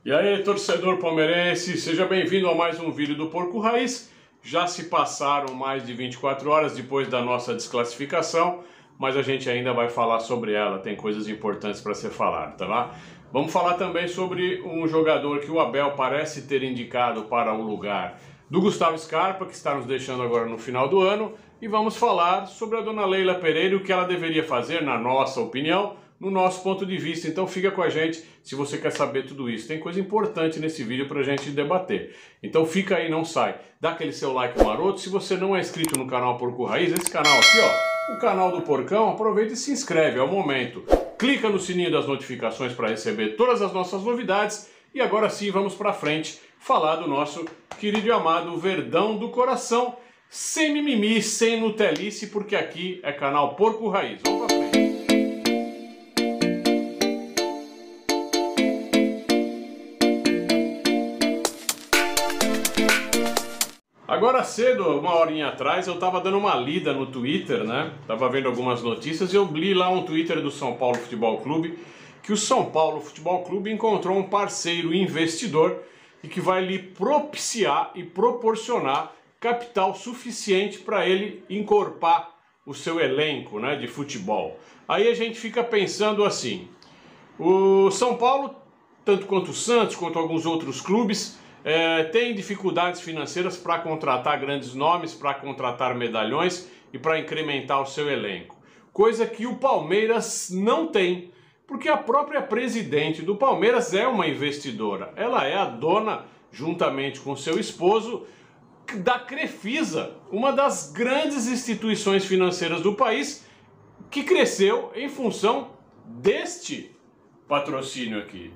E aí, torcedor palmeirense, seja bem-vindo a mais um vídeo do Porco Raiz. Já se passaram mais de 24 horas depois da nossa desclassificação, mas a gente ainda vai falar sobre ela, tem coisas importantes para ser falado, tá lá? Vamos falar também sobre um jogador que o Abel parece ter indicado para o lugar do Gustavo Scarpa, que está nos deixando agora no final do ano, e vamos falar sobre a dona Leila Pereira e o que ela deveria fazer, na nossa opinião, no nosso ponto de vista. Então fica com a gente se você quer saber tudo isso. Tem coisa importante nesse vídeo pra gente debater. Então fica aí, não sai. Dá aquele seu like maroto. Se você não é inscrito no canal Porco Raiz, esse canal aqui, ó, o canal do Porcão, aproveita e se inscreve, é o momento. Clica no sininho das notificações para receber todas as nossas novidades. E agora sim, vamos pra frente falar do nosso querido e amado Verdão do Coração, sem mimimi, sem nutelice, porque aqui é canal Porco Raiz. Vamos pra frente. Agora cedo, uma horinha atrás, eu tava dando uma lida no Twitter, né? Tava vendo algumas notícias e eu li lá um Twitter do São Paulo Futebol Clube, que o São Paulo Futebol Clube encontrou um parceiro investidor e que vai lhe propiciar e proporcionar capital suficiente para ele encorpar o seu elenco, né, de futebol. Aí a gente fica pensando assim, o São Paulo, tanto quanto o Santos, quanto alguns outros clubes, tem dificuldades financeiras para contratar grandes nomes, para contratar medalhões e para incrementar o seu elenco. Coisa que o Palmeiras não tem, porque a própria presidente do Palmeiras é uma investidora. Ela é a dona, juntamente com seu esposo, da Crefisa, uma das grandes instituições financeiras do país, que cresceu em função deste patrocínio aqui,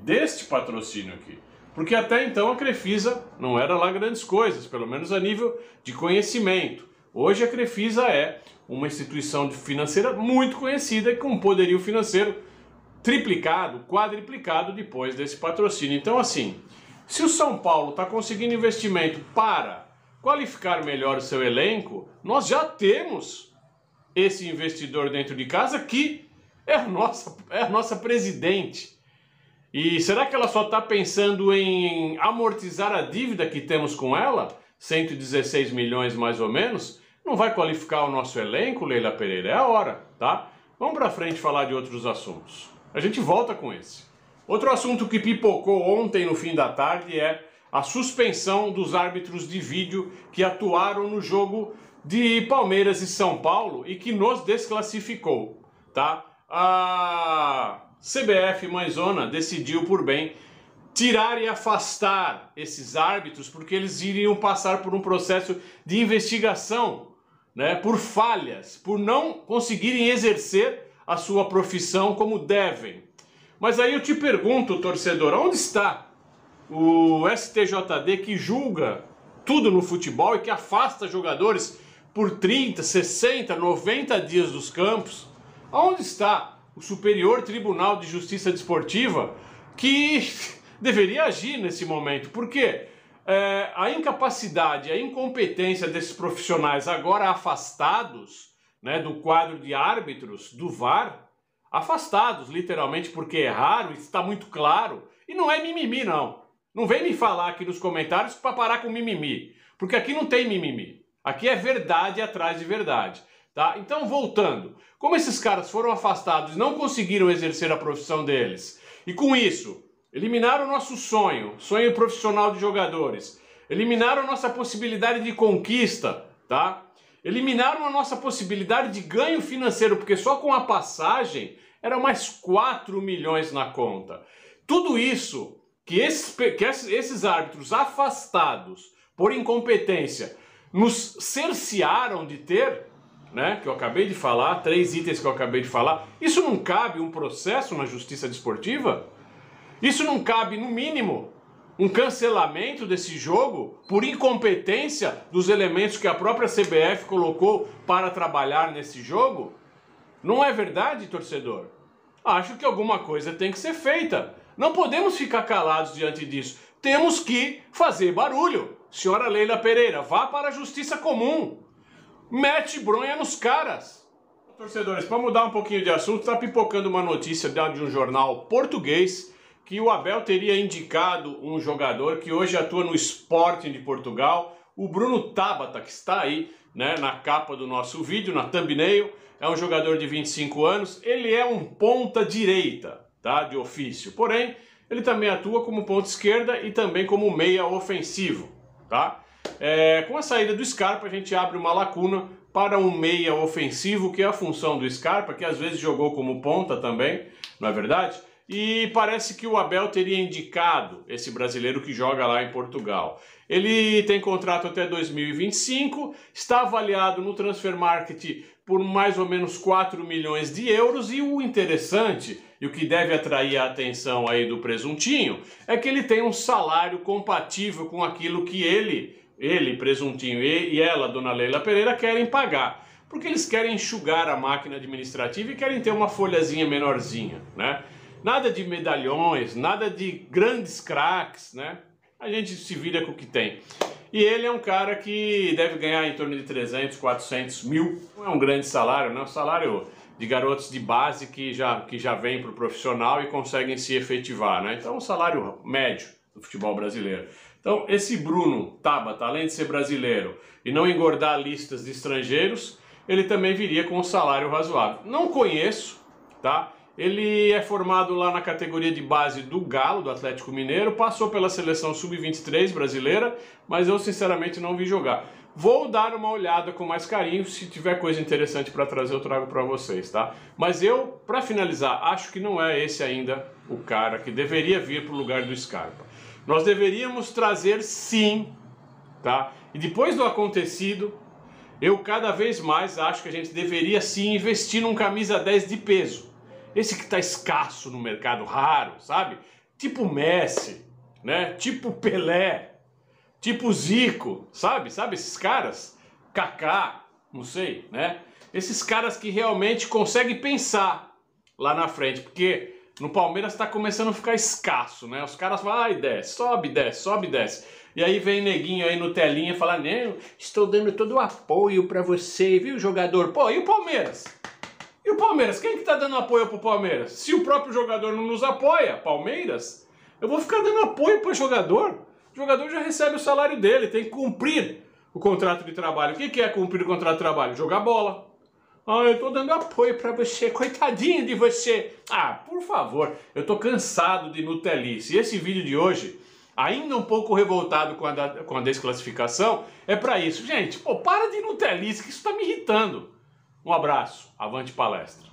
Porque até então a Crefisa não era lá grandes coisas, pelo menos a nível de conhecimento. Hoje a Crefisa é uma instituição financeira muito conhecida e com um poderio financeiro triplicado, quadriplicado depois desse patrocínio. Então assim, se o São Paulo está conseguindo investimento para qualificar melhor o seu elenco, nós já temos esse investidor dentro de casa que é a nossa presidente. E será que ela só está pensando em amortizar a dívida que temos com ela? 116 milhões mais ou menos? Não vai qualificar o nosso elenco, Leila Pereira? É a hora, tá? Vamos para frente falar de outros assuntos. A gente volta com esse. Outro assunto que pipocou ontem no fim da tarde é a suspensão dos árbitros de vídeo que atuaram no jogo de Palmeiras e São Paulo e que nos desclassificou, tá? A CBF mãezona decidiu por bem tirar e afastar esses árbitros porque eles iriam passar por um processo de investigação, né, por falhas, por não conseguirem exercer a sua profissão como devem. Mas aí eu te pergunto, torcedor, onde está o STJD que julga tudo no futebol e que afasta jogadores por 30, 60, 90 dias dos campos? Onde está o Superior Tribunal de Justiça Desportiva que deveria agir nesse momento? Porque a incapacidade, a incompetência desses profissionais agora afastados, né, do quadro de árbitros, do VAR, afastados literalmente porque erraram, isso está muito claro, e não é mimimi não. Não vem me falar aqui nos comentários para parar com mimimi, porque aqui não tem mimimi. Aqui é verdade atrás de verdade, tá? Então, voltando, como esses caras foram afastados e não conseguiram exercer a profissão deles, e com isso, eliminaram o nosso sonho profissional de jogadores, eliminaram a nossa possibilidade de conquista, tá? Eliminaram a nossa possibilidade de ganho financeiro, porque só com a passagem era mais 4 milhões na conta. Tudo isso que esses árbitros afastados por incompetência nos cercearam de ter, né, que eu acabei de falar, 3 itens que eu acabei de falar, isso não cabe um processo na justiça desportiva? Isso não cabe, no mínimo, um cancelamento desse jogo por incompetência dos elementos que a própria CBF colocou para trabalhar nesse jogo? Não é verdade, torcedor? Acho que alguma coisa tem que ser feita. Não podemos ficar calados diante disso. Temos que fazer barulho. Senhora Leila Pereira, vá para a justiça comum. Mete bronha nos caras. Torcedores, para mudar um pouquinho de assunto, está pipocando uma notícia de um jornal português que o Abel teria indicado um jogador que hoje atua no Sporting de Portugal, o Bruno Tabata, que está aí, né, na capa do nosso vídeo, na thumbnail. É um jogador de 25 anos, ele é um ponta direita, tá, de ofício, porém ele também atua como ponta esquerda e também como meia ofensivo, tá? Com a saída do Scarpa a gente abre uma lacuna para um meia ofensivo, que é a função do Scarpa, que às vezes jogou como ponta também, não é verdade? E parece que o Abel teria indicado esse brasileiro que joga lá em Portugal. Ele tem contrato até 2025, está avaliado no Transfermarkt por mais ou menos 4 milhões de euros, e o interessante, e o que deve atrair a atenção aí do presuntinho, é que ele tem um salário compatível com aquilo que ele presuntinho, e ela, dona Leila Pereira, querem pagar. Porque eles querem enxugar a máquina administrativa e querem ter uma folhazinha menorzinha, né? Nada de medalhões, nada de grandes craques, né? A gente se vira com o que tem. E ele é um cara que deve ganhar em torno de 300, 400 mil. Não é um grande salário, né? Um salário de garotos de base que já vem para o profissional e conseguem se efetivar, né? Então, um salário médio do futebol brasileiro. Então, esse Bruno Tabata, além de ser brasileiro e não engordar listas de estrangeiros, ele também viria com um salário razoável. Não conheço, tá? Ele é formado lá na categoria de base do Galo, do Atlético Mineiro, passou pela seleção sub-23 brasileira, mas eu sinceramente não vi jogar. Vou dar uma olhada com mais carinho, se tiver coisa interessante para trazer eu trago para vocês, tá? Mas eu, para finalizar, acho que não é esse ainda o cara que deveria vir para o lugar do Scarpa. Nós deveríamos trazer sim, tá? E depois do acontecido, eu cada vez mais acho que a gente deveria sim investir num camisa 10 de peso. Esse que tá escasso no mercado, raro, sabe? Tipo Messi, né? Tipo Pelé, tipo Zico, sabe? Sabe esses caras? Kaká, não sei, né? Esses caras que realmente conseguem pensar lá na frente, porque no Palmeiras tá começando a ficar escasso, né? Os caras falam, ai, desce, sobe, desce, sobe, desce. E aí vem neguinho aí no telinha falar, não, estou dando todo o apoio pra você, viu, jogador? Pô, e o Palmeiras? E o Palmeiras? Quem que tá dando apoio pro Palmeiras? Se o próprio jogador não nos apoia, Palmeiras, eu vou ficar dando apoio pro jogador. O jogador já recebe o salário dele, tem que cumprir o contrato de trabalho. O que é cumprir o contrato de trabalho? Jogar bola. Ah, eu tô dando apoio pra você, coitadinho de você. Ah, por favor, eu tô cansado de Nutelice. E esse vídeo de hoje, ainda um pouco revoltado com a desclassificação, é pra isso. Gente, pô, para de Nutelice, que isso tá me irritando. Um abraço, avante palestra.